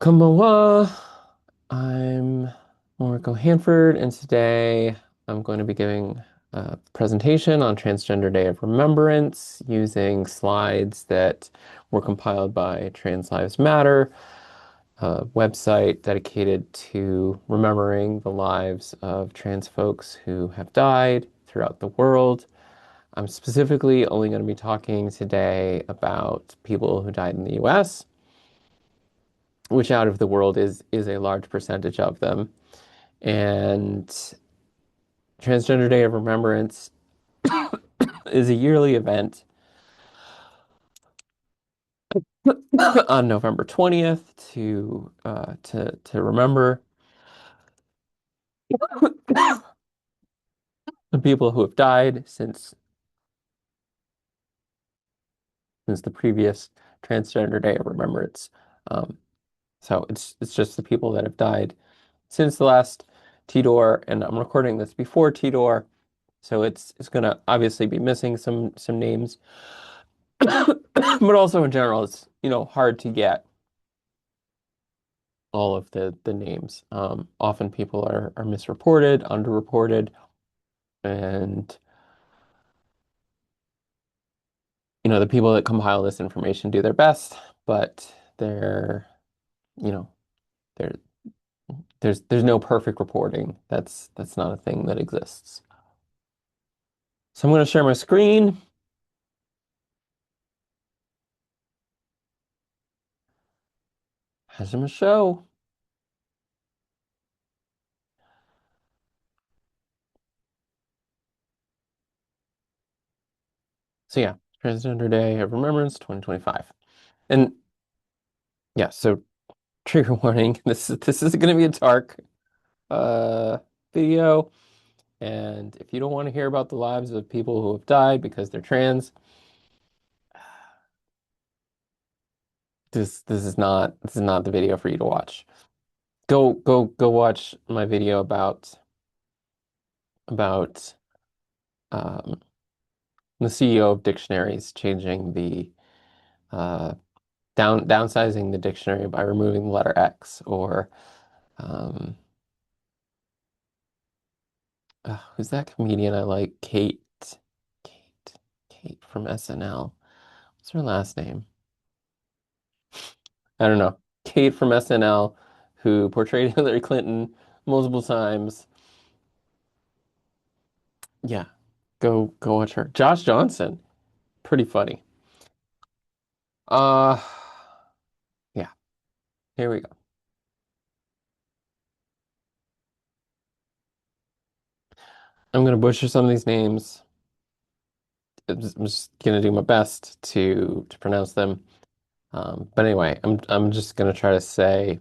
Konbanwa. I'm Moriko Hanford, and today I'm going to be giving a presentation on Transgender Day of Remembrance using slides that were compiled by Trans Lives Matter, a website dedicated to remembering the lives of trans folks who have died throughout the world. I'm specifically only going to be talking today about people who died in the US, which out of the world is a large percentage of them. And Transgender Day of Remembrance is a yearly event on November 20th to remember the people who have died since the previous Transgender Day of Remembrance. Um, so it's just the people that have died since the last T-Door, and I'm recording this before T-Door, so it's gonna obviously be missing some names. But also in general, it's hard to get all of the names. Often people are misreported, underreported, and the people that compile this information do their best, but you know, there there's no perfect reporting. That's not a thing that exists. So I'm going to share my screen as I'm a show. So yeah, Transgender Day of Remembrance 2025. And yeah, so trigger warning, this is going to be a dark uh video. And if you don't want to hear about the lives of people who have died because they're trans, this is not the video for you to watch. Go watch my video about um, the CEO of dictionaries changing the uh, downsizing the dictionary by removing the letter X, or um, who's that comedian I like? Kate, Kate from SNL. What's her last name? I don't know. Kate from SNL, who portrayed Hillary Clinton multiple times. Yeah, go watch her. Josh Johnson, pretty funny. Uh, yeah, here we go. I'm gonna butcher some of these names. I'm just gonna do my best to pronounce them. But anyway, I'm just gonna try to say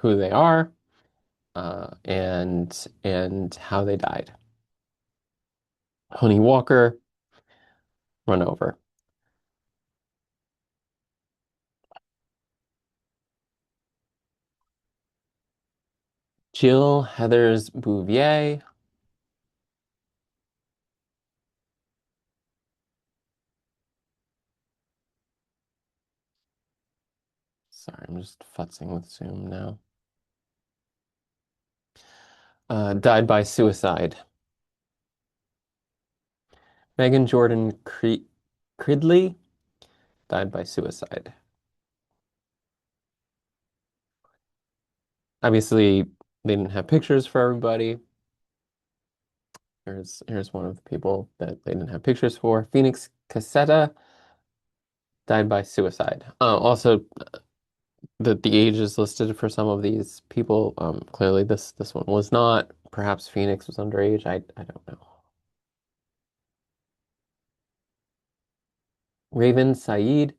who they are, and how they died. Honey Walker, run over. Jill Heathers Bouvier. Sorry, I'm just futzing with Zoom now. Died by suicide. Megan Jordan Cridley died by suicide. Obviously, they didn't have pictures for everybody. Here's one of the people that they didn't have pictures for. Phoenix Cassetta died by suicide. Also, the age is listed for some of these people. Clearly this one was not. Perhaps Phoenix was underage. I don't know. Raven Saeed,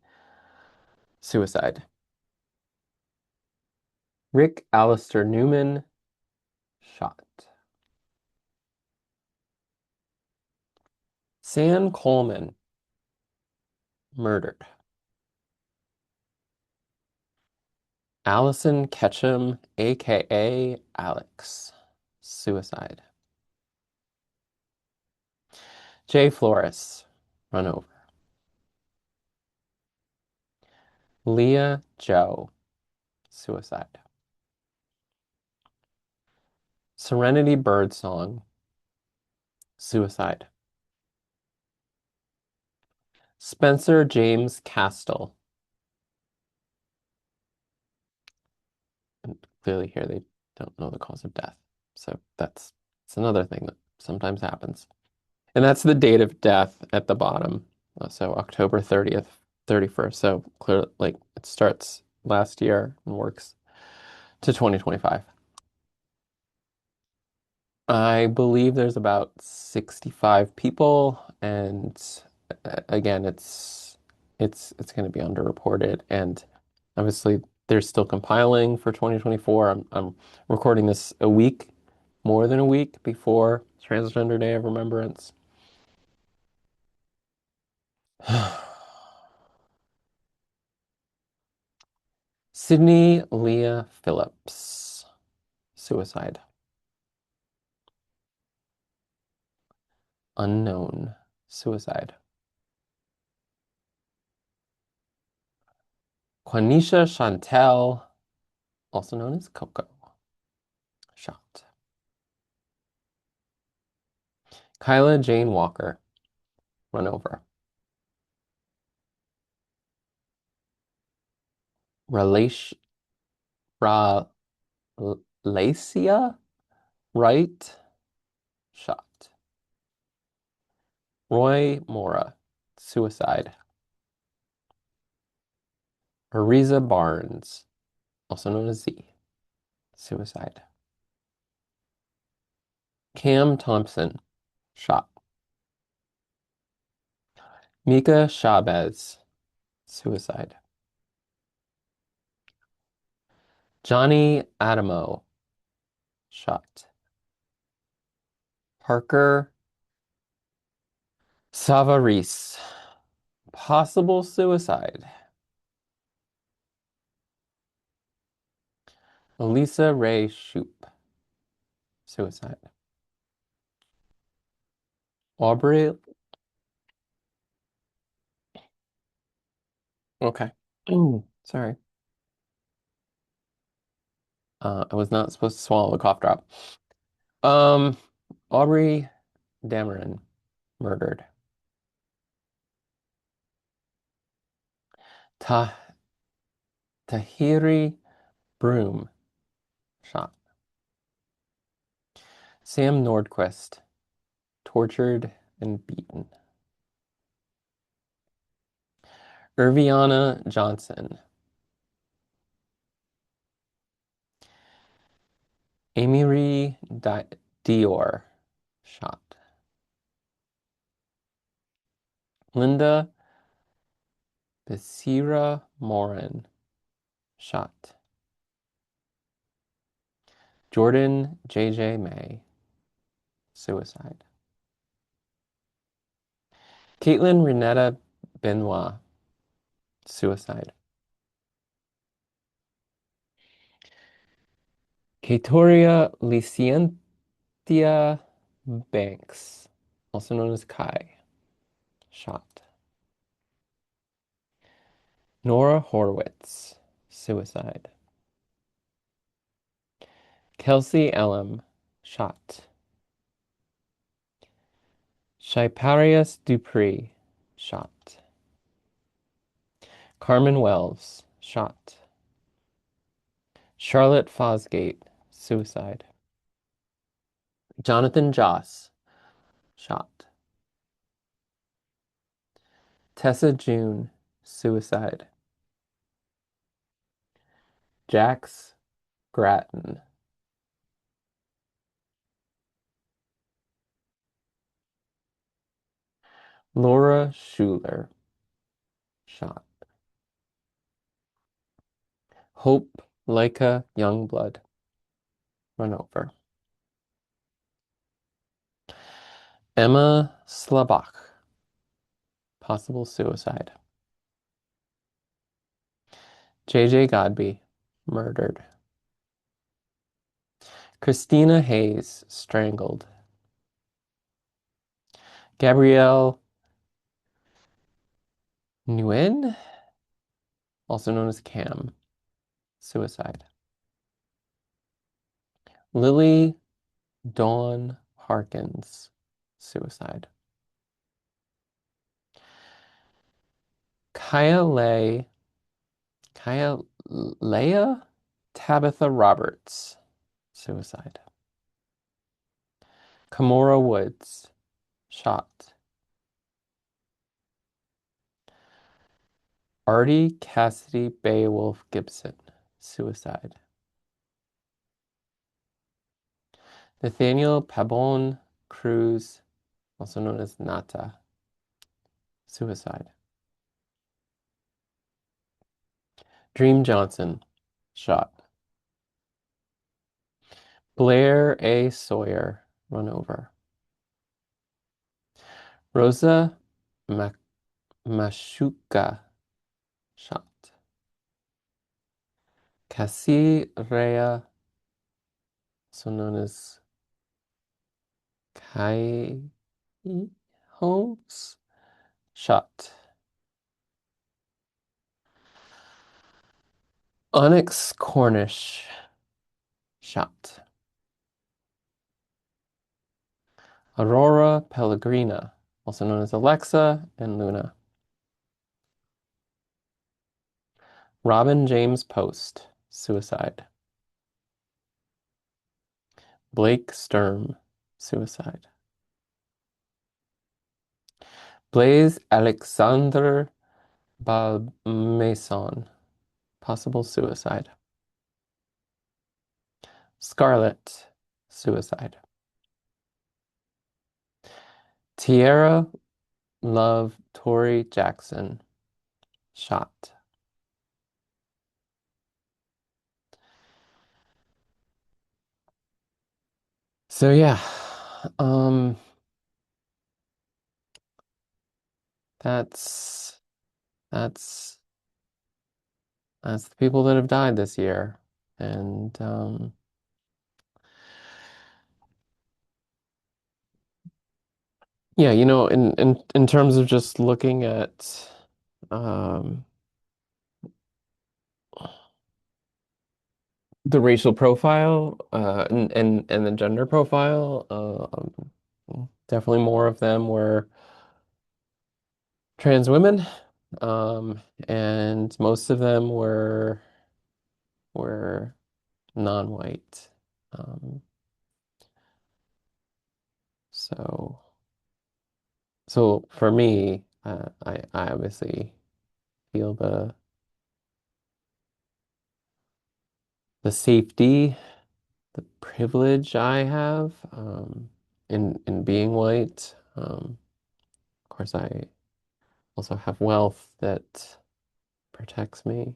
suicide. Rick Alistair Newman, shot. Sam Coleman, murdered. Allison Ketchum, aka Alex, suicide. Jay Flores, run over. Leah Joe, suicide. Serenity Birdsong, suicide. Spencer James Castile. And clearly here they don't know the cause of death. So it's another thing that sometimes happens. And that's the date of death at the bottom. So October 30th, 31st. So clear, like it starts last year and works to 2025. I believe there's about 65 people, and again, it's going to be underreported, and obviously they're still compiling for 2024. I'm recording this a week, more than a week before Transgender Day of Remembrance. Sydney Leah Phillips, suicide. Unknown, suicide. Quanisha Chantel, also known as Coco, shot. Kyla Jane Walker, run over. Relation, Lacia, right, shot. Roy Mora, suicide. Ariza Barnes, also known as Z, suicide. Cam Thompson, shot. Mika Chavez, suicide. Johnny Adamo, shot. Parker Savaris, possible suicide. Elisa Ray Shoup, suicide. Aubrey, okay. Sorry. I was not supposed to swallow a cough drop. Um, Aubrey Dameron, murdered. Ta Tahiri Broom, shot. Sam Nordquist, tortured and beaten. Irviana Johnson, Amy Dior, shot. Linda Becerra Morin, shot. Jordan JJ May, suicide. Caitlin Renetta Benoit, suicide. Katoria Licentia Banks, also known as Kai, shot. Nora Horowitz, suicide. Kelsey Elam, shot. Shiparius Dupree, shot. Carmen Wells, shot. Charlotte Fosgate, suicide. Jonathan Joss, shot. Tessa June, suicide. Jax Grattan. Laura Schuler, shot. Hope Leica Youngblood, run over. Emma Slavach, possible suicide. JJ Godby, murdered. Christina Hayes, strangled. Gabrielle Nguyen, also known as Cam, Suicide. Lily Dawn Harkins. Suicide. Kaya Lay. Kaya Leah Tabitha Roberts. Suicide. Kamora Woods. Shot. Artie Cassidy Beowulf Gibson. Suicide. Nathaniel Pabon Cruz, also known as Nata. Suicide. Dream Johnson. Shot. Blair A. Sawyer. Run over. Rosa Ma Mashuka. Shot. Cassie Rea, also known as Kai Holmes. Shot. Onyx Cornish. Shot. Aurora Pellegrina, also known as Alexa and Luna. Robin James Post. Suicide. Blake Sturm. Suicide. Blaise Alexandre Balmaison. Possible suicide. Scarlet. Suicide. Tierra Love Tori Jackson. Shot. So yeah, um, that's that's that's the people that have died this year. And yeah, in terms of just looking at um the racial profile and the gender profile, definitely more of them were trans women. And most of them were non-white. Um, so so for me, I obviously feel the safety, the privilege I have in being white. Of course, I also have wealth that protects me.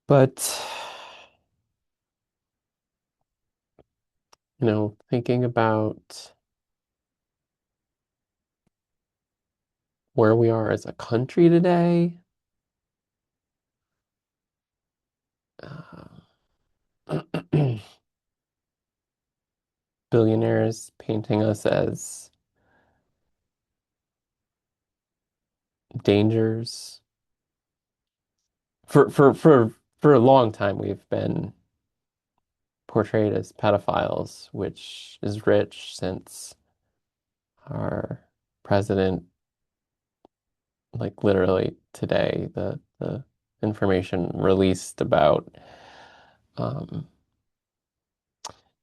But, thinking about where we are as a country today, uh, billionaires painting us as dangers. For a long time, we've been portrayed as pedophiles, which is rich since our president, like literally today, the information released about um,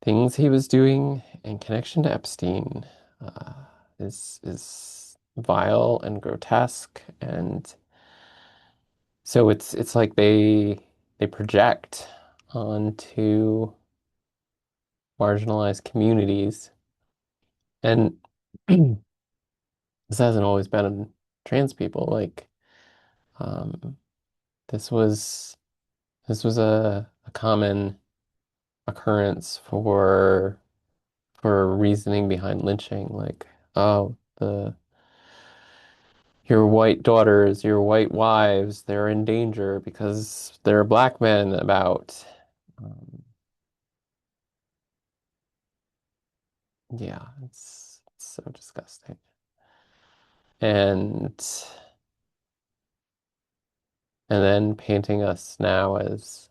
things he was doing in connection to Epstein uh, is vile and grotesque, and so it's like they project onto marginalized communities, and this hasn't always been trans people. Like, um, this was this was a common occurrence for reasoning behind lynching. Like, oh, the your white daughters, your white wives, they're in danger because there are black men about. Um, yeah, it's so disgusting. And and then painting us now as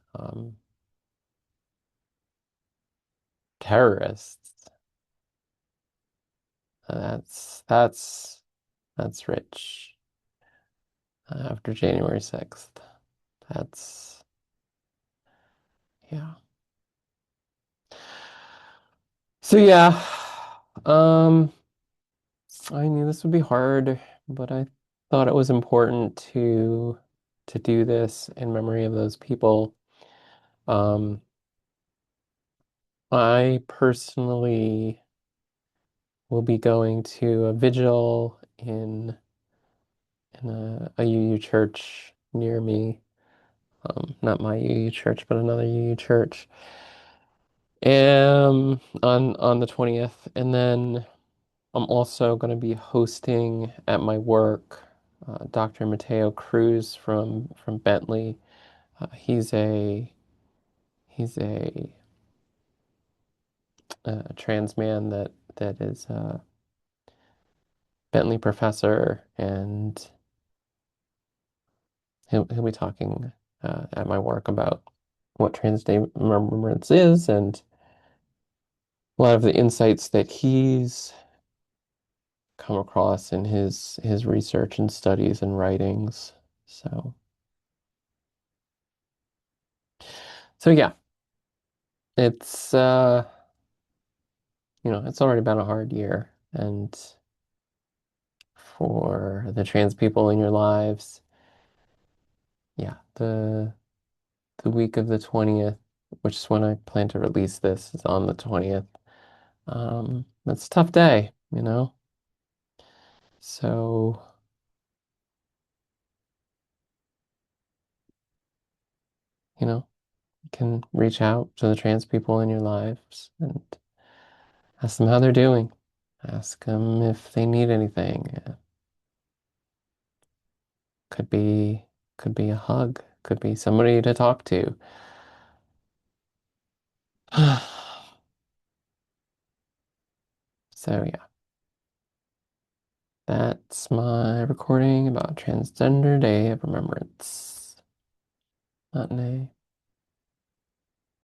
terrorists. That's rich. After January 6th. That's yeah. So yeah, um, I knew this would be hard, but I thought it was important to do this in memory of those people. Um, I personally will be going to a vigil in a UU church near me. Not my UU church, but another UU church. On the 20th, and then I'm also going to be hosting at my work Dr. Mateo Cruz from Bentley. He's a trans man that is a Bentley professor, and he'll be talking at my work about what Trans Day Remembrance is and a lot of the insights that he's come across in his research and studies and writings. So so yeah, it's it's already been a hard year, and for the trans people in your lives, yeah, the week of the 20th, which is when I plan to release this, is on the 20th. It's a tough day, you know. So, you can reach out to the trans people in your lives and ask them how they're doing. Ask them if they need anything. Could be could be a hug, could be somebody to talk to. So yeah, that's my recording about Transgender Day of Remembrance. Matinee.